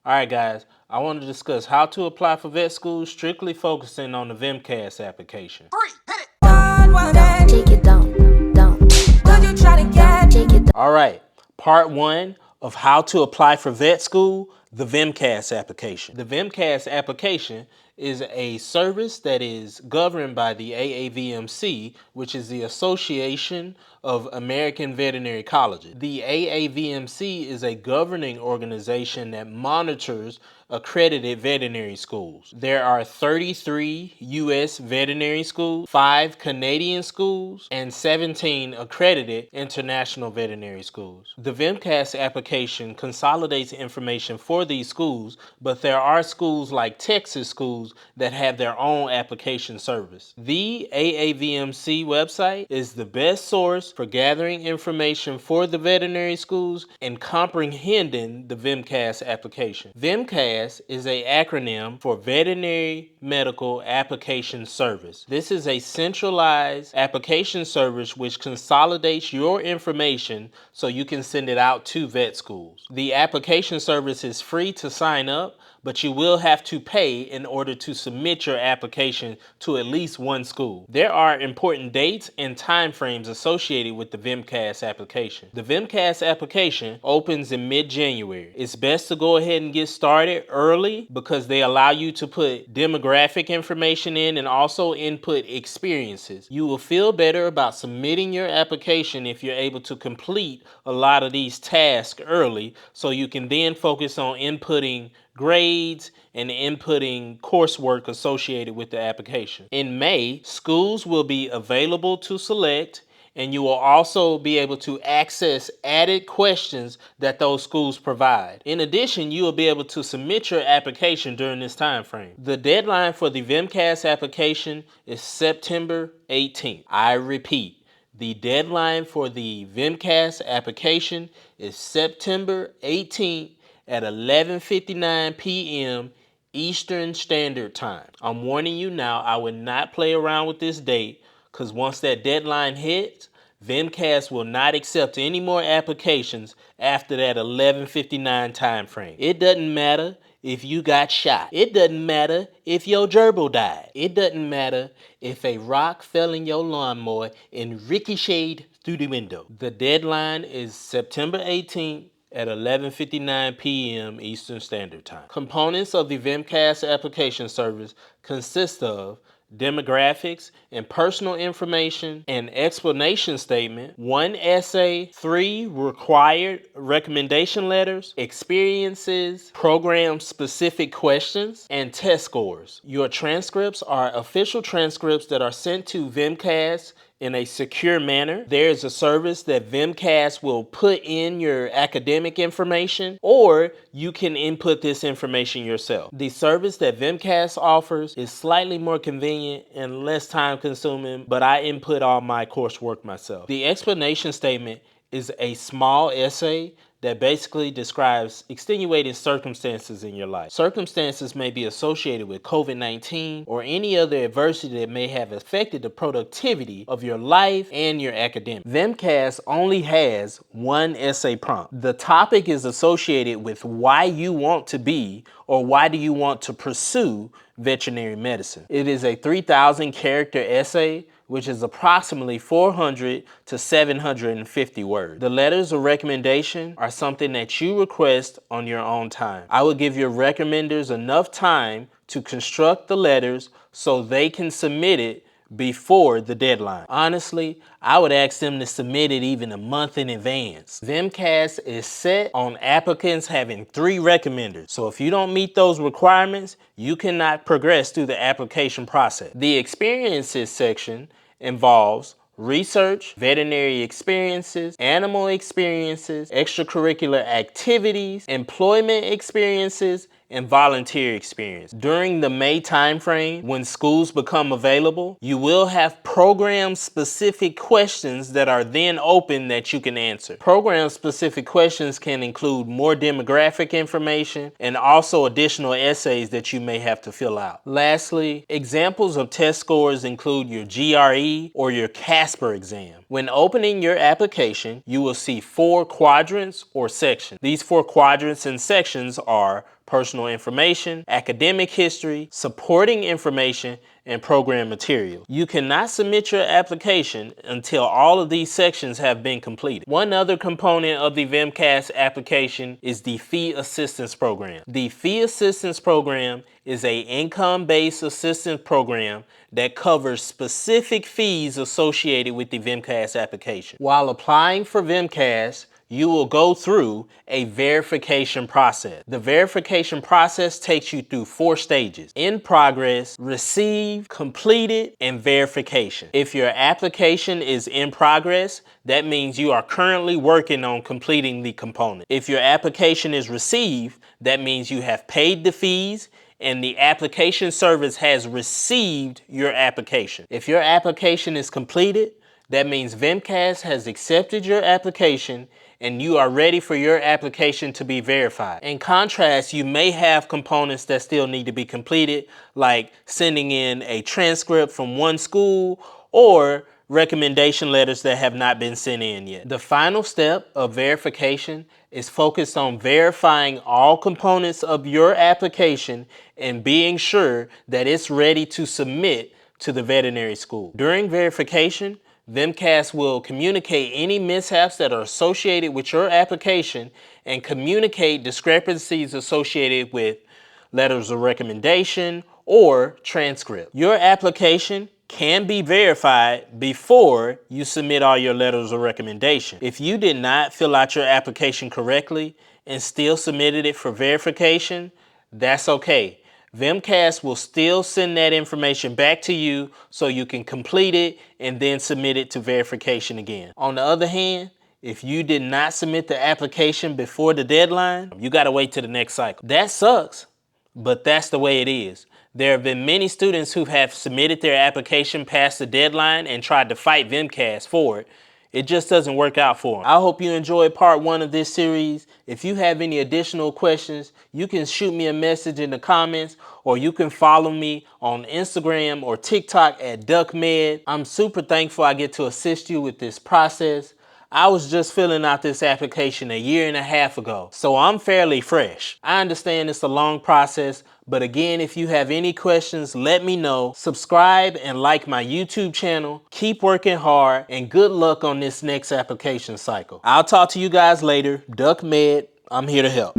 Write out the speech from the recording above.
Alright guys, I want to discuss how to apply for vet school, strictly focusing on the VMCAS application. Alright, part 1 of how to apply for vet school, the VMCAS application. The VMCAS application is a service that is governed by the AAVMC, which is the Association of American Veterinary Colleges. The AAVMC is a governing organization that monitors accredited veterinary schools. There are 33 U.S. veterinary schools, 5 Canadian schools, and 17 accredited international veterinary schools. The VMCAS application consolidates information for these schools, but there are schools like Texas schools that have their own application service. The AAVMC website is the best source for gathering information for the veterinary schools and comprehending the VMCAS application. VMCAS is an acronym for Veterinary Medical Application Service. This is a centralized application service which consolidates your information so you can send it out to vet schools. The application service is free to sign up, but you will have to pay in order to submit your application to at least one school. There are important dates and time frames associated with the VMCAS application. The VMCAS application opens in mid-January. It's best to go ahead and get started early because they allow you to put demographic information in and also input experiences. You will feel better about submitting your application if you're able to complete a lot of these tasks early, so you can then focus on inputting grades and inputting coursework associated with the application. In May, schools will be available to select, and you will also be able to access added questions that those schools provide. In addition, you will be able to submit your application during this time frame. The deadline for the VMCAS application is September 18th. I repeat, the deadline for the VMCAS application is September 18th at 11:59 p.m. Eastern Standard Time. I'm warning you now, I would not play around with this date, because once that deadline hits, VMCAS will not accept any more applications after that 11:59 time frame. It doesn't matter if you got shot. It doesn't matter if your gerbil died. It doesn't matter if a rock fell in your lawnmower and ricocheted through the window. The deadline is September 18th at 11:59 p.m. Eastern Standard Time. Components of the VMCAS application service consist of demographics and personal information, an explanation statement, 1 essay, 3 required recommendation letters, experiences, program-specific questions, and test scores. Your transcripts are official transcripts that are sent to VMCAS in a secure manner. There is a service that VMCAS will put in your academic information, or you can input this information yourself. The service that VMCAS offers is slightly more convenient and less time consuming, but I input all my coursework myself. The explanation statement is a small essay that basically describes extenuating circumstances in your life. Circumstances may be associated with COVID-19 or any other adversity that may have affected the productivity of your life and your academics. VMCAS only has one essay prompt. The topic is associated with why you want to be or why do you want to pursue veterinary medicine. It is a 3,000 character essay, which is approximately 400 to 750 words. The letters of recommendation are something that you request on your own time. I will give your recommenders enough time to construct the letters so they can submit it before the deadline. Honestly, I would ask them to submit it even a month in advance. VMCAS is set on applicants having 3 recommenders. So if you don't meet those requirements, you cannot progress through the application process. The experiences section involves research, veterinary experiences, animal experiences, extracurricular activities, employment experiences, and volunteer experience. During the May timeframe, when schools become available, you will have program-specific questions that are then open that you can answer. Program-specific questions can include more demographic information and also additional essays that you may have to fill out. Lastly, examples of test scores include your GRE or your CASPER exam. When opening your application, you will see 4 quadrants or sections. These 4 quadrants and sections are personal information, academic history, supporting information, and program material. You cannot submit your application until all of these sections have been completed. One other component of the VMCAS application is the Fee Assistance Program. The Fee Assistance Program is an income-based assistance program that covers specific fees associated with the VMCAS application. While applying for VMCAS, you will go through a verification process. The verification process takes you through 4 stages: in progress, received, completed, and verification. If your application is in progress, that means you are currently working on completing the component. If your application is received, that means you have paid the fees and the application service has received your application. If your application is completed, that means VMCAS has accepted your application and you are ready for your application to be verified. In contrast, you may have components that still need to be completed, like sending in a transcript from one school or recommendation letters that have not been sent in yet. The final step of verification is focused on verifying all components of your application and being sure that it's ready to submit to the veterinary school. During verification, VMCAS will communicate any mishaps that are associated with your application and communicate discrepancies associated with letters of recommendation or transcript. Your application can be verified before you submit all your letters of recommendation. If you did not fill out your application correctly and still submitted it for verification, that's okay. VMCAS will still send that information back to you so you can complete it and then submit it to verification again. On the other hand, if you did not submit the application before the deadline, you gotta wait till the next cycle. That sucks, but that's the way it is. There have been many students who have submitted their application past the deadline and tried to fight VMCAS for it. It just doesn't work out for them. I hope you enjoyed part 1 of this series. If you have any additional questions, you can shoot me a message in the comments, or you can follow me on Instagram or TikTok at DuckMed. I'm super thankful I get to assist you with this process. I was just filling out this application 1.5 years ago, so I'm fairly fresh. I understand it's a long process, but again, if you have any questions, let me know. Subscribe and like my YouTube channel. Keep working hard, and good luck on this next application cycle. I'll talk to you guys later. DuckMed, I'm here to help.